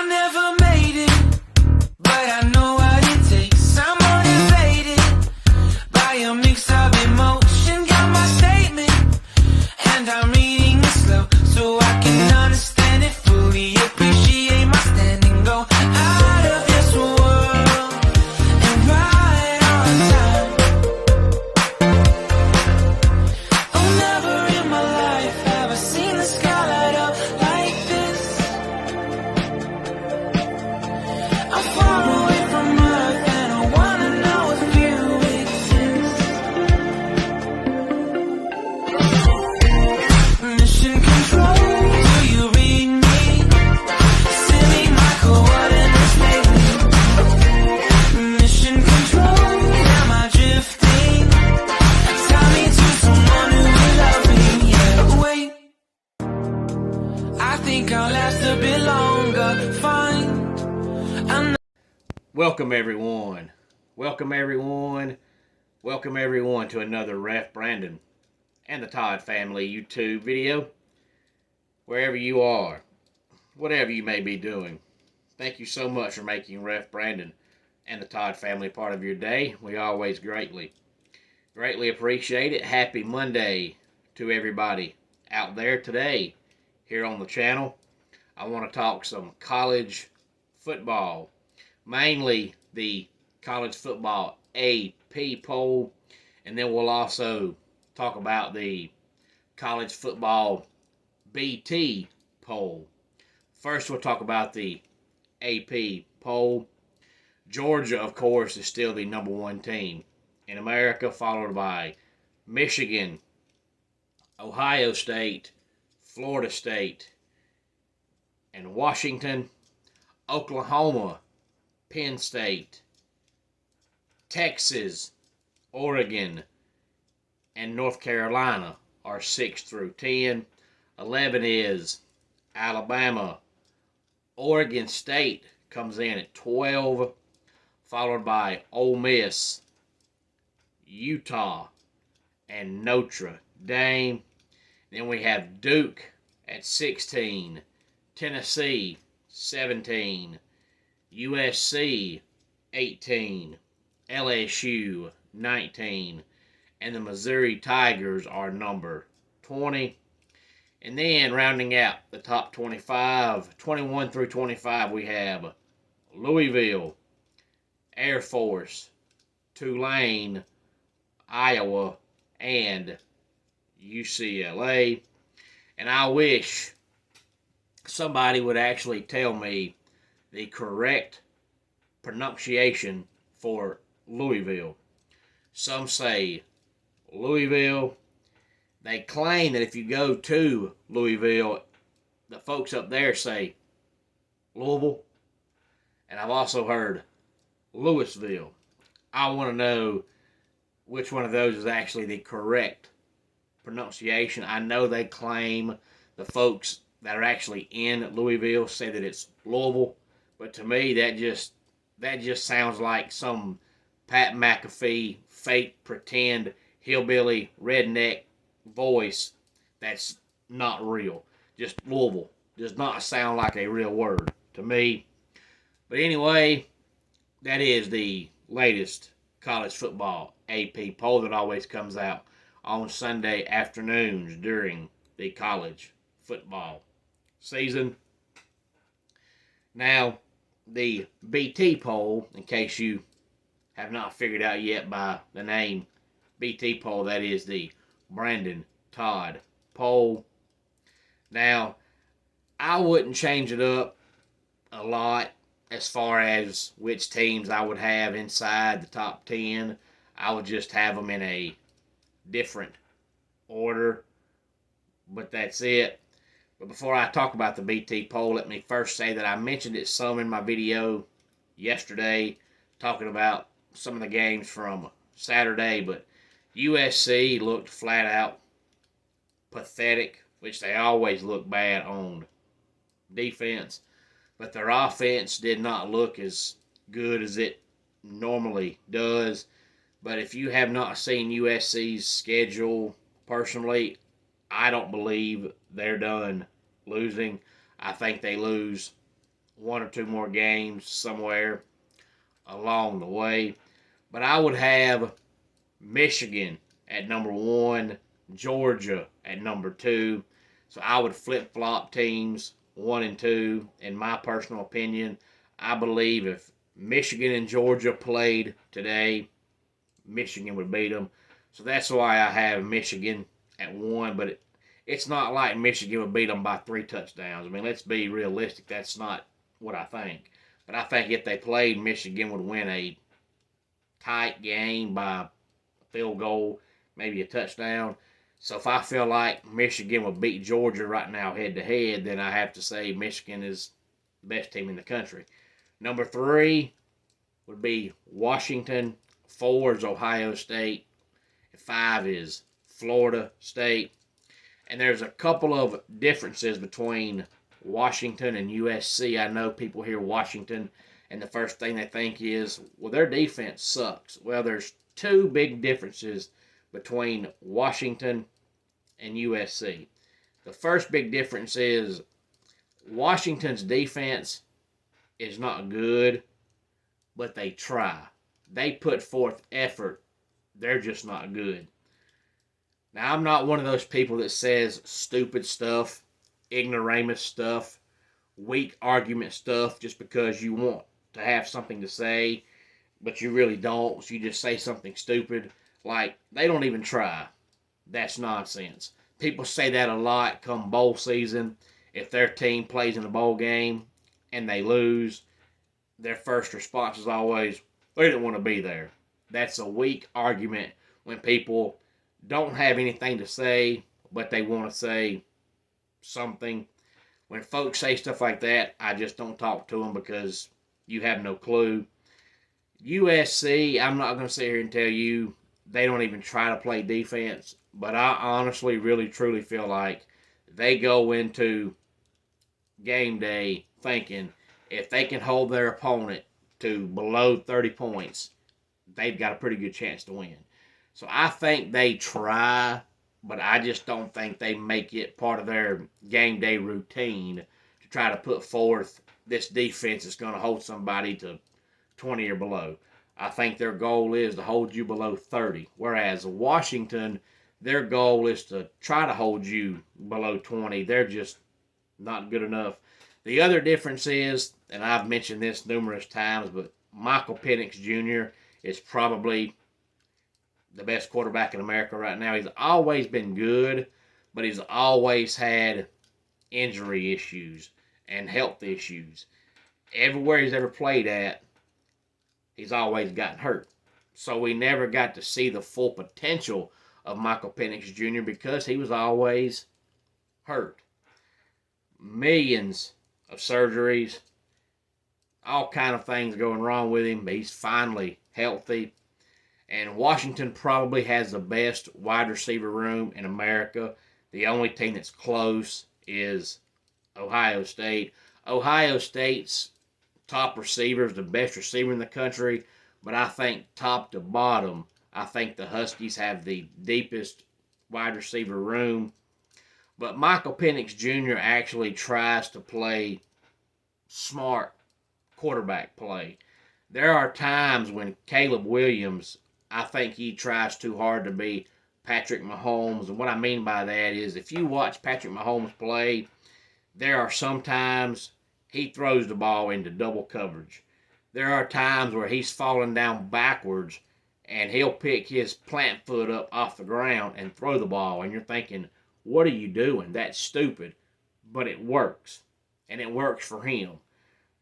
I never made it, but I know what it takes. I'm motivated by a mix of emotion. Got my statement, and I'm reading it slow so I can understand it fully. Appreciate my standing, go out of this world and right on time. Oh, never in my life have I seen the sky light up like this. I'm far away from Earth and I wanna know if you exist. Mission control, do you read me? Send me my coordinates lately. Mission control, am I drifting? Tie me to someone who will love me, yeah. Wait, I think I'll last a bit longer. Fine. Welcome everyone. Welcome everyone. Welcome everyone to another Ref Brandon and the Todd family YouTube video. Wherever you are, whatever you may be doing, thank you so much for making Ref Brandon and the Todd family part of your day. We always greatly appreciate it. Happy Monday to everybody out there today here on the channel. I want to talk some college football, mainly the college football AP poll, and then we'll also talk about the college football BT poll. First, we'll talk about the AP poll. Georgia, of course, is still the number one team in America, followed by Michigan, Ohio State, Florida State, and Washington. Oklahoma, Penn State, Texas, Oregon, and North Carolina are 6 through 10. 11 is Alabama. Oregon State comes in at 12, followed by Ole Miss, Utah, and Notre Dame. Then we have Duke at 16, Tennessee 17, USC 18, LSU 19, and the Missouri Tigers are number 20. And then rounding out the top 25, 21 through 25, we have Louisville, Air Force, Tulane, Iowa, and UCLA. And I wish somebody would actually tell me the correct pronunciation for Louisville. Some say Louisville. They claim that if you go to Louisville, the folks up there say Louisville. And I've also heard Louisville. I want to know which one of those is actually the correct pronunciation. I know they claim, the folks that are actually in Louisville say that it's Louisville, but to me that just sounds like some Pat McAfee fake pretend hillbilly redneck voice that's not real. Just Louisville does not sound like a real word to me. But anyway, that is the latest college football AP poll that always comes out on Sunday afternoons during the college football season. Now, the BT poll, in case you have not figured out yet by the name BT poll, that is the Brandon Todd poll. Now, I wouldn't change it up a lot as far as which teams I would have inside the top 10. I would just have them in a different order, but that's it. But before I talk about the BT poll, let me first say that I mentioned it some in my video yesterday, talking about some of the games from Saturday, but USC looked flat out pathetic, which they always look bad on defense, but their offense did not look as good as it normally does. But if you have not seen USC's schedule, personally, I don't believe they're done losing. I think they lose one or two more games somewhere along the way. But I would have Michigan at number 1, Georgia at number 2. So I would flip-flop teams 1 and 2. In my personal opinion, I believe if Michigan and Georgia played today, Michigan would beat them. So that's why I have Michigan at 1. But it's not like Michigan would beat them by 3 touchdowns. I mean, let's be realistic. That's not what I think. But I think if they played, Michigan would win a tight game by a field goal, maybe a touchdown. So if I feel like Michigan would beat Georgia right now head to head, then I have to say Michigan is the best team in the country. Number 3 would be Washington. 4 is Ohio State. 5 is Florida State. And there's a couple of differences between Washington and USC. I know people hear Washington, and the first thing they think is, well, their defense sucks. Well, there's 2 big differences between Washington and USC. The first big difference is Washington's defense is not good, but they try. They put forth effort. They're just not good. Now, I'm not one of those people that says stupid stuff, ignoramus stuff, weak argument stuff just because you want to have something to say, but you really don't, so you just say something stupid. Like, they don't even try. That's nonsense. People say that a lot come bowl season. If their team plays in a bowl game and they lose, their first response is always, they didn't want to be there. That's a weak argument when people don't have anything to say, but they want to say something. When folks say stuff like that, I just don't talk to them because you have no clue. USC, I'm not going to sit here and tell you they don't even try to play defense, but I honestly, really, truly feel like they go into game day thinking if they can hold their opponent to below 30 points, they've got a pretty good chance to win. So I think they try, but I just don't think they make it part of their game day routine to try to put forth this defense that's going to hold somebody to 20 or below. I think their goal is to hold you below 30, whereas Washington, their goal is to try to hold you below 20. They're just not good enough. The other difference is, and I've mentioned this numerous times, but Michael Penix Jr. is probably the best quarterback in America right now. He's always been good, but he's always had injury issues and health issues. Everywhere he's ever played at, he's always gotten hurt. So we never got to see the full potential of Michael Penix Jr. because he was always hurt. Millions of surgeries, all kind of things going wrong with him, but he's finally healthy. And Washington probably has the best wide receiver room in America. The only team that's close is Ohio State. Ohio State's top receiver is the best receiver in the country, but I think top to bottom, I think the Huskies have the deepest wide receiver room. But Michael Penix Jr. actually tries to play smart quarterback play. There are times when Caleb Williams, I think he tries too hard to be Patrick Mahomes. And what I mean by that is if you watch Patrick Mahomes play, there are some times he throws the ball into double coverage. There are times where he's falling down backwards and he'll pick his plant foot up off the ground and throw the ball. And you're thinking, what are you doing? That's stupid. But it works. And it works for him.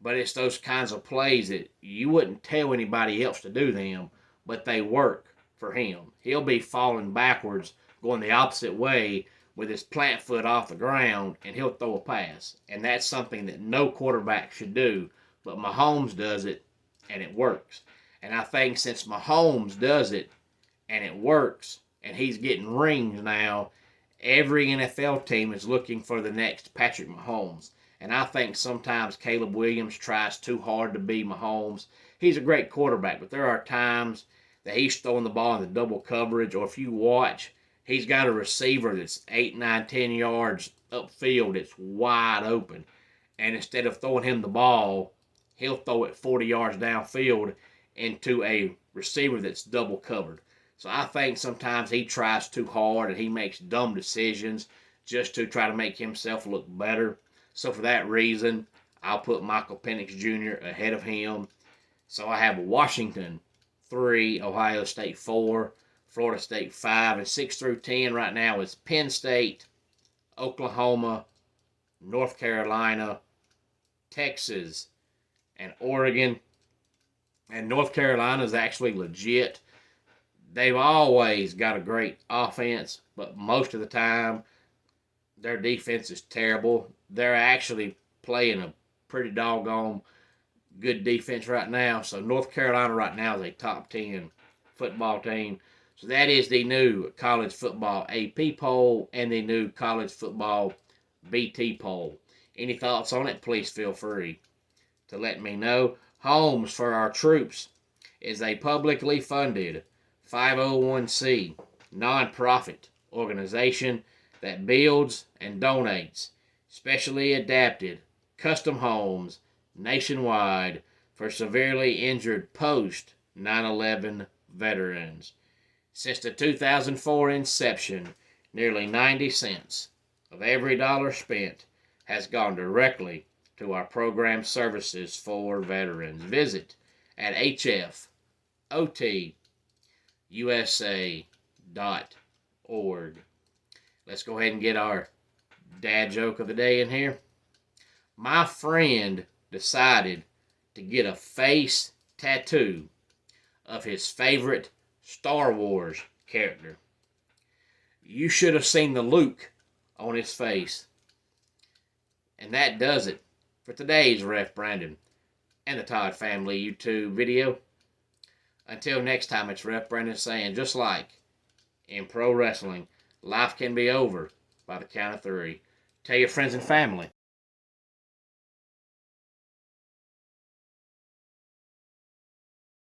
But it's those kinds of plays that you wouldn't tell anybody else to do them, but they work for him. He'll be falling backwards, going the opposite way with his plant foot off the ground, and he'll throw a pass. And that's something that no quarterback should do, but Mahomes does it, and it works. And I think since Mahomes does it, and it works, and he's getting rings now, every NFL team is looking for the next Patrick Mahomes. And I think sometimes Caleb Williams tries too hard to be Mahomes. He's a great quarterback, but there are times that he's throwing the ball into double coverage, or if you watch, he's got a receiver that's 8, 9, 10 yards upfield that's wide open. and instead of throwing him the ball, he'll throw it 40 yards downfield into a receiver that's double covered. So I think sometimes he tries too hard and he makes dumb decisions just to try to make himself look better. So for that reason, I'll put Michael Penix Jr. ahead of him. So I have Washington 3, Ohio State 4, Florida State 5, and 6 through 10 right now is Penn State, Oklahoma, North Carolina, Texas, and Oregon. And North Carolina is actually legit. They've always got a great offense, but most of the time their defense is terrible. They're actually playing a pretty doggone good defense right now. So North Carolina right now is a top 10 football team. So that is the new college football AP poll and the new college football BT poll. Any thoughts on it? Please feel free to let me know. Homes for Our Troops is a publicly funded 501c nonprofit organization that builds and donates specially adapted custom homes nationwide for severely injured post 9/11 veterans. Since the 2004 inception, nearly 90 cents of every dollar spent has gone directly to our program services for veterans. Visit at hfotusa.org. Let's go ahead and get our dad joke of the day in here. My friend decided to get a face tattoo of his favorite Star Wars character. You should have seen the Luke on his face. And that does it for today's Ref Brandon and the Todd Family YouTube video. Until next time, it's Ref Brandon saying, just like in pro wrestling, life can be over by the count of 3. Tell your friends and family